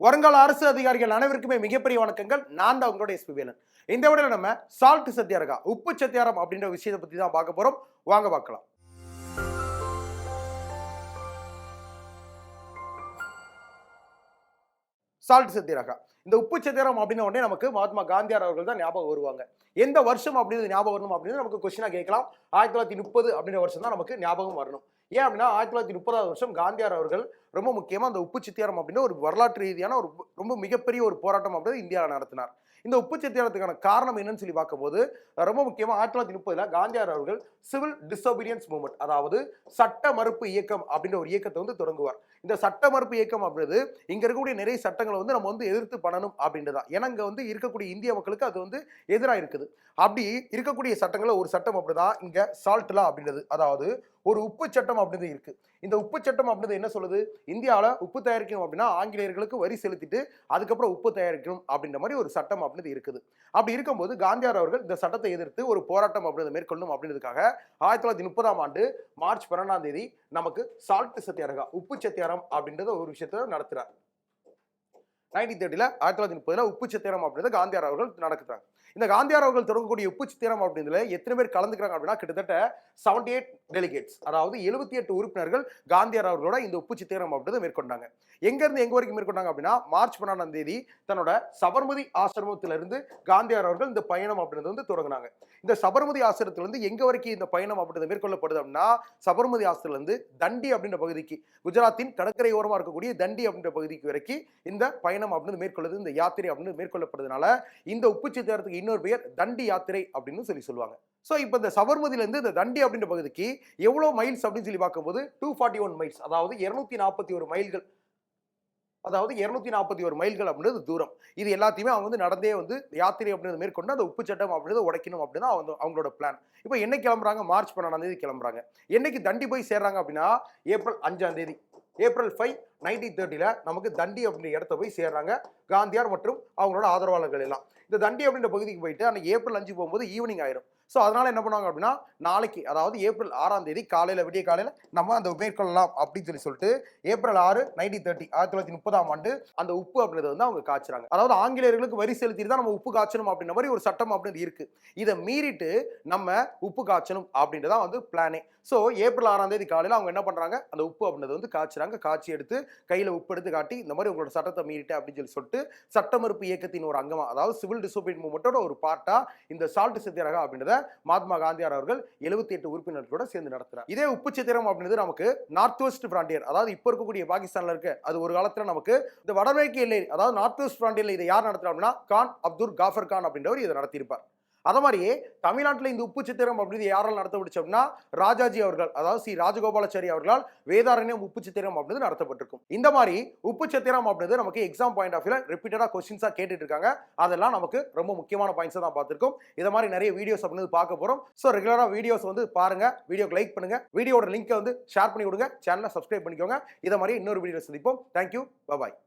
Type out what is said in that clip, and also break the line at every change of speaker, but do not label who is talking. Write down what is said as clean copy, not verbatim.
வருங்கால அரசு அதிகாரிகள் அனைவருக்குமே மிகப்பெரிய வணக்கங்கள். நான் தான் உங்களுடைய எஸ்பி வேலன். இந்த விட நம்ம சால்ட் சத்தியாகிரகா உப்பு சத்தியாரம் அப்படின்ற விஷயத்தை பத்தி தான் பார்க்க போறோம். வாங்க பார்க்கலாம். சால்ட் சத்தியாகிரகா இந்த உப்பு சத்தியாரம் அப்படின்ன உடனே நமக்கு மகாத்மா காந்தியார் அவர்கள் தான் ஞாபகம் வருவாங்க. எந்த வருஷம் அப்படின்னு ஞாபகம் வரணும் அப்படின்னு நமக்கு கொஸ்டினா கேட்கலாம். 1930 அப்படின்ற வருஷம் தான் நமக்கு ஞாபகம் வரணும். ஏன் அப்படின்னா 1930 வருஷம் காந்தியார் அவர்கள் ரொம்ப முக்கியமா அந்த உப்பு சத்தியாரம் அப்படின்ற ஒரு வரலாற்று ரீதியான ஒரு ரொம்ப மிகப்பெரிய ஒரு போராட்டம் அப்படின்றது இந்தியாவில் நடத்தினார். இந்த உப்பு சத்தியாரத்துக்கான காரணம் என்னன்னு சொல்லி பார்க்கும்போது ரொம்ப முக்கியமா 1930 காந்தியார் அவர்கள் சிவில் டிசோபீடியன்ஸ் மூவ்மெண்ட், அதாவது சட்ட மறுப்பு இயக்கம் அப்படின்ற ஒரு இயக்கத்தை வந்து தொடங்குவார். இந்த சட்ட மறுப்பு இயக்கம் அப்படின்றது இங்க இருக்கக்கூடிய நிறைய சட்டங்களை வந்து நம்ம வந்து எதிர்த்து பண்ணணும் அப்படின்றதான். ஏன்னா இங்க வந்து இருக்கக்கூடிய இந்திய மக்களுக்கு அது வந்து எதிராக இருக்குது. அப்படி இருக்கக்கூடிய சட்டங்களை ஒரு சட்டம் அப்படிதான் இங்க சால்ட் லா அப்படின்றது, அதாவது ஒரு உப்பு சட்டம் அப்படின்றது இருக்கு. இந்த உப்பு சட்டம் அப்படின்றது என்ன சொல்லுது? இந்தியாவில் உப்பு தயாரிக்கணும் அப்படின்னா ஆங்கிலேயர்களுக்கு வரி செலுத்திட்டு அதுக்கப்புறம் உப்பு தயாரிக்கணும் அப்படின்ற மாதிரி ஒரு சட்டம் அப்படின்றது இருக்குது. அப்படி இருக்கும்போது காந்தியார் அவர்கள் இந்த சட்டத்தை எதிர்த்து ஒரு போராட்டம் அப்படின்றத மேற்கொள்ளணும் அப்படின்றதுக்காக 1930 மார்ச் 12 நமக்கு சால்ட் சத்தியாகிரகா உப்பு சத்தியாரம் அப்படின்றத ஒரு விஷயத்த நடத்துறார். 1930 உப்பு சத்தியாரம் அப்படின்றத காந்தியார் அவர்கள் நடக்குறாங்க. இந்த காந்தியார் அவர்கள் தொடங்கக்கூடிய உப்பு சத்தியாரம் அப்படின்றதுல எத்தனை பேர் கலந்துக்கிறாங்க அப்படின்னா கிட்டத்தட்ட 78 டெலிகேட்ஸ், அதாவது 78 உறுப்பினர்கள் காந்தியார் அவர்களோட இந்த உப்பு சத்தியாரம் அப்படின்றத மேற்கொண்டாங்க. எங்க இருந்து எங்க வரைக்கும் மேற்கொண்டாங்க அப்படின்னா மார்ச் 12 தன்னோட சபர்மதி ஆசிரமத்திலிருந்து காந்தியார் அவர்கள் இந்த பயணம் அப்படின்றது வந்து தொடங்கினாங்க. இந்த சபர்மதி ஆசிரமத்திலிருந்து எங்க வரைக்கும் இந்த பயணம் அப்படின்றது மேற்கொள்ளப்படுது அப்படின்னா சபர்மதி ஆசிரமத்திலிருந்து தண்டி அப்படின்ற பகுதிக்கு, குஜராத்தின் கடற்கரை ஓரமா இருக்கக்கூடிய தண்டி அப்படின்ற பகுதிக்கு வரைக்கும் இந்த பயணம் அப்படின்னு மேற்கொள்ளுது, இந்த யாத்திரை அப்படின்னு மேற்கொள்ளப்படுறதுனால இந்த உப்பு சத்தியாரத்துக்கு இன்னொரு பெயர் தண்டி யாத்திரை அப்படின்னு சொல்லுவாங்க. சோ இப்போ இந்த சபர்மதியில இருந்து இந்த தண்டி அப்படின்ற பகுதிக்கு எவ்வளவு மைல்ஸ் அப்படின்னு சொல்லி பார்க்கும்போது 241 மைல்ஸ், அதாவது 241 மைல்கள், அதாவது 241 மைல்கள் அப்படின்றது தூரம். இது எல்லாத்தையுமே அவங்க வந்து நடந்தே வந்து யாத்திரை அப்படின்றது மேற்கொண்டு அந்த உப்பு சட்டம் அப்படின்றத உடைக்கணும் அப்படின்னா அவங்களோட பிளான். இப்போ என்ன கிளம்புறாங்க? மார்ச் 12 கிளம்புறாங்க. என்னைக்கு தண்டி போய் சேர்றாங்க அப்படின்னா ஏப்ரல் 5 ஏப்ரல் 5, 1930 நமக்கு தண்டி அப்படின்ற இடத்த போய் சேர்றாங்க காந்தியார் மற்றும் அவங்களோட ஆதரவாளர்கள் எல்லாம். இந்த தண்டி அப்படின்ற பகுதிக்கு போயிட்டு அன்னைக்கு ஏப்ரல் 5 போகும்போது ஈவினிங் ஆயிரும். ஸோ அதனால என்ன பண்ணுவாங்க அப்படின்னா நாளைக்கு, அதாவது ஏப்ரல் 6 காலையில், விடிய காலையில் நம்ம அந்த மேற்கொள்ளலாம் அப்படின்னு சொல்லிட்டு ஏப்ரல் 6, 1930 அந்த உப்பு அப்படின்றத வந்து அவங்க காய்ச்சுறாங்க. அதாவது ஆங்கிலேயர்களுக்கு வரி செலுத்திட்டு தான் நம்ம உப்பு காய்ச்சணும் அப்படின்ற மாதிரி ஒரு சட்டம் அப்படின்றது இருக்கு. இதை மீறிட்டு நம்ம உப்பு காய்ச்சணும் அப்படின்றதான் வந்து பிளானே. ஸோ ஏப்ரல் 6 காலையில் அவங்க என்ன பண்றாங்க? அந்த உப்பு அப்படின்றத வந்து காய்ச்சுறாங்க. காய்ச்சி எடுத்து கையில் உப்பு எடுத்து காட்டி இந்த மாதிரி உங்களோட சட்டத்தை மீறிட்டு அப்படின்னு சொல்லிட்டு சட்ட மறுப்பு இயக்கத்தின் ஒரு அங்கமா, அதாவது சிவில் டிசோபீடியன்ஸ் மூவ்மெண்டோட ஒரு பார்ட்டா இந்த சால்ட் சத்தியாகிரகா அப்படின்றத மகாத்மா காந்தியார் அவர்கள் 78 உறுப்பினர்களோட சேர்ந்து நடத்துறார். இதே உப்பு சத்தியாரம் அப்படின்றது நமக்கு நார்த் வெஸ்ட் ஃப்ரான்டியர், அதாவது இப்ப இருக்கக்கூடிய பாகிஸ்தான்ல இருக்கு, அது ஒரு காலத்துல நமக்கு இந்த வடமேற்கு எல்லை, அதாவது நார்த் வெஸ்ட் ஃப்ரான்டியர்ல இதை யார் நடத்துறாங்கன்னா கான் அப்துல் காஃபர் கான் அப்படின்றவர் இதை நடத்தியிருப்பார். அதே மாதிரியே தமிழ்நாட்டில் இந்த உப்பு சித்திரம் அப்படின்னு யாரால் நடத்தப்பட்டுச்சு அப்படின்னா ராஜாஜி அவர்கள், அதாவது சி ராஜகோபாலாச்சாரி அவர்களால் வேதாரண்யம் உப்பு சித்திரம் அப்படின்னு நடத்தப்பட்டிருக்கும். இந்த மாதிரி உப்பு சித்திரம் அப்படின்றது நமக்கு எக்ஸாம் பாயிண்ட் ஆஃப் வியூல ரிப்பீட்டடா கொஸ்டின்ஸா கேட்டுட்டு இருக்காங்க. அதெல்லாம் நமக்கு ரொம்ப முக்கியமான பாயிண்ட்ஸை தான் பார்த்திருக்கோம். இதை மாதிரி நிறைய வீடியோஸ் அப்படின்னு பார்க்க போறோம். ஸோ ரெகுலரா வீடியோஸ் வந்து பாருங்க, வீடியோக்கு லைக் பண்ணுங்க, வீடியோட லிங்கை வந்து ஷேர் பண்ணி விடுங்க, சேனலை சப்ஸ்கிரைப் பண்ணிக்கோங்க. இதை மாதிரி இன்னொரு வீடியோ சந்திப்போம். தேங்க்யூ, பாய்.